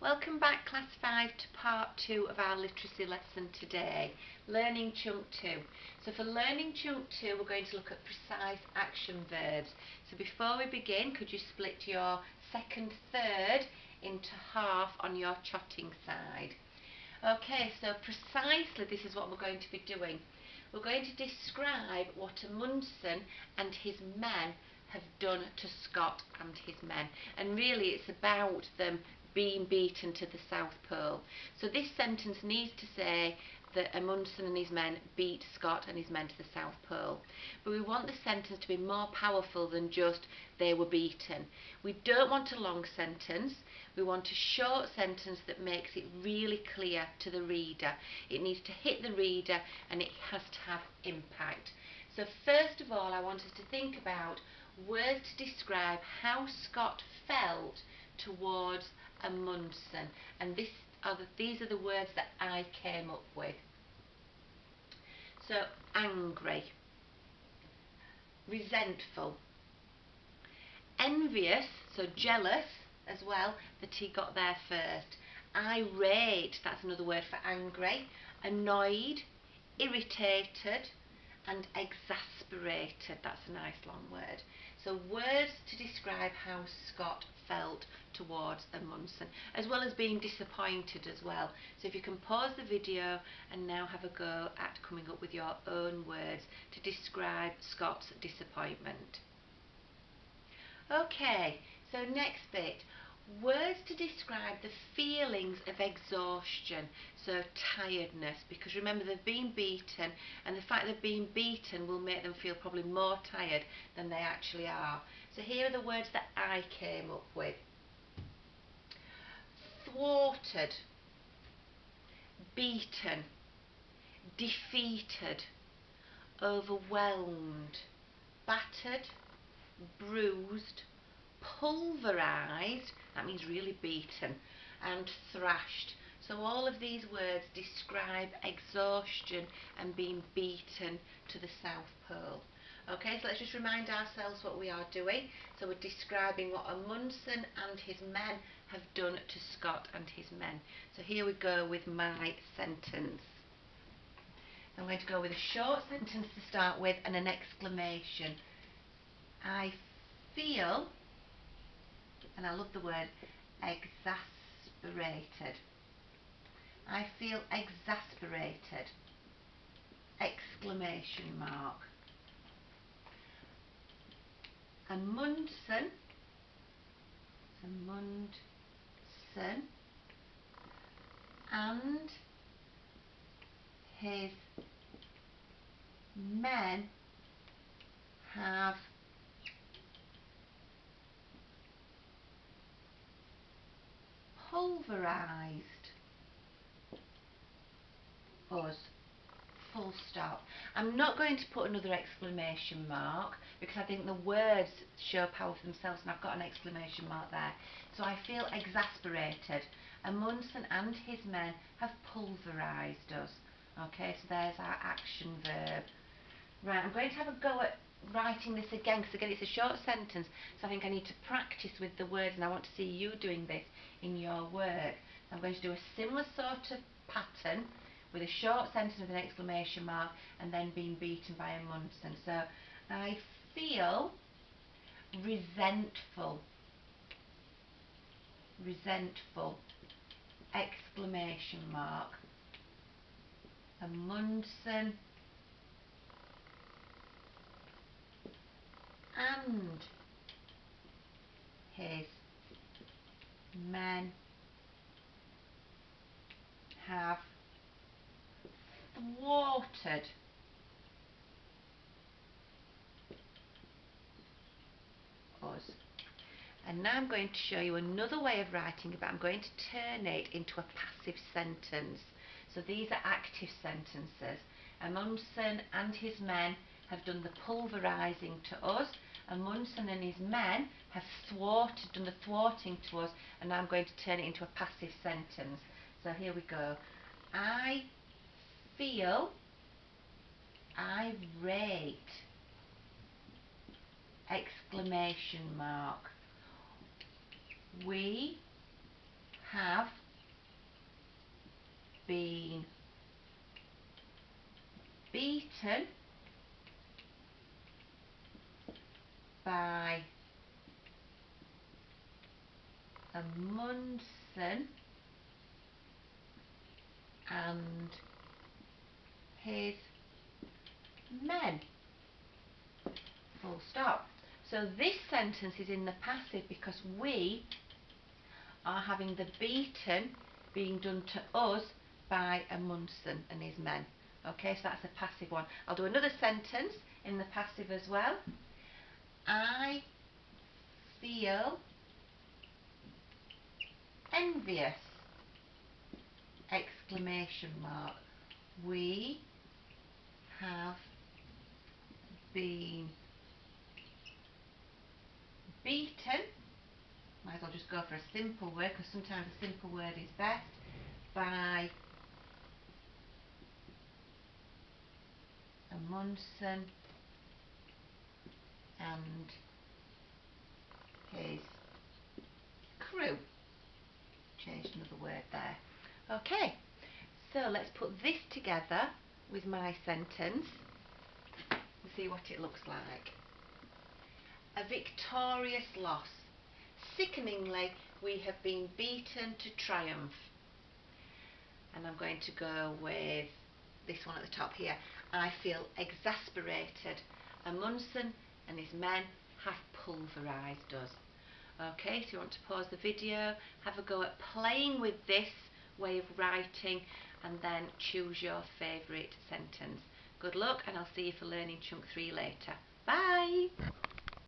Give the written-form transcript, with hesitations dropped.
Welcome back Class 5 to part 2 of our literacy lesson today, Learning Chunk 2. So for Learning Chunk 2 we're going to look at precise action verbs. So before we begin, could you split your second third into half on your trotting side? Okay, so precisely this is what we're going to be doing. We're going to describe what Amundsen and his men have done to Scott and his men, and really it's about them being beaten to the South Pole. So this sentence needs to say that Amundsen and his men beat Scott and his men to the South Pole. But we want the sentence to be more powerful than just they were beaten. We don't want a long sentence. We want a short sentence that makes it really clear to the reader. It needs to hit the reader and it has to have impact. So first of all, I want us to think about words to describe how Scott felt towards Amundsen, and these are the words that I came up with. So angry, resentful, envious, so jealous as well that he got there first, irate, that's another word for angry, annoyed, irritated and exasperated, that's a nice long word. So words to describe how Scott felt towards Amundsen, as well as being disappointed as well. So if you can pause the video and now have a go at coming up with your own words to describe Scott's disappointment. Okay, so next bit. Words to describe the feelings of exhaustion, so tiredness, because remember they've been beaten and the fact they've been beaten will make them feel probably more tired than they actually are. So here are the words that I came up with. Thwarted, beaten, defeated, overwhelmed, battered, bruised, pulverised, that means really beaten, and thrashed. So all of these words describe exhaustion and being beaten to the South Pole. Okay, so let's just remind ourselves what we are doing. So we're describing what Amundsen and his men have done to Scott and his men. So here we go with my sentence. I'm going to go with a short sentence to start with and an exclamation. I feel, and I love the word exasperated. I feel exasperated. Exclamation mark. Amundsen and his men have pulverised us. Full stop. I'm not going to put another exclamation mark because I think the words show power for themselves and I've got an exclamation mark there. So I feel exasperated. Amundsen and his men have pulverised us. Okay, so there's our action verb. Right, I'm going to have a go at writing this again because again it's a short sentence, so I think I need to practice with the words and I want to see you doing this in your work. So I'm going to do a similar sort of pattern with a short sentence with an exclamation mark and then being beaten by Amundsen. So I feel resentful, exclamation mark. Amundsen and his men have thwarted us. And now I'm going to show you another way of writing it, but I'm going to turn it into a passive sentence. So these are active sentences. Amundsen and his men have done the pulverising to us. Amundsen and his men have done the thwarting to us, and now I'm going to turn it into a passive sentence. So here we go. I feel irate, exclamation mark. We have beaten by Amundsen and his men. Full stop. So this sentence is in the passive because we are having the beaten being done to us by Amundsen and his men. Okay, so that's a passive one. I'll do another sentence in the passive as well. I feel envious! Exclamation mark. We have been beaten. Might as well just go for a simple word because sometimes a simple word is best. By Amundsen and his crew. Changed another word there. Okay, so let's put this together with my sentence and see what it looks like. A victorious loss. Sickeningly, we have been beaten to triumph. And I'm going to go with this one at the top here. I feel exasperated. Amundsen and his men have pulverised us. Okay, so you want to pause the video, have a go at playing with this way of writing and then choose your favourite sentence. Good luck and I'll see you for Learning Chunk 3 later. Bye!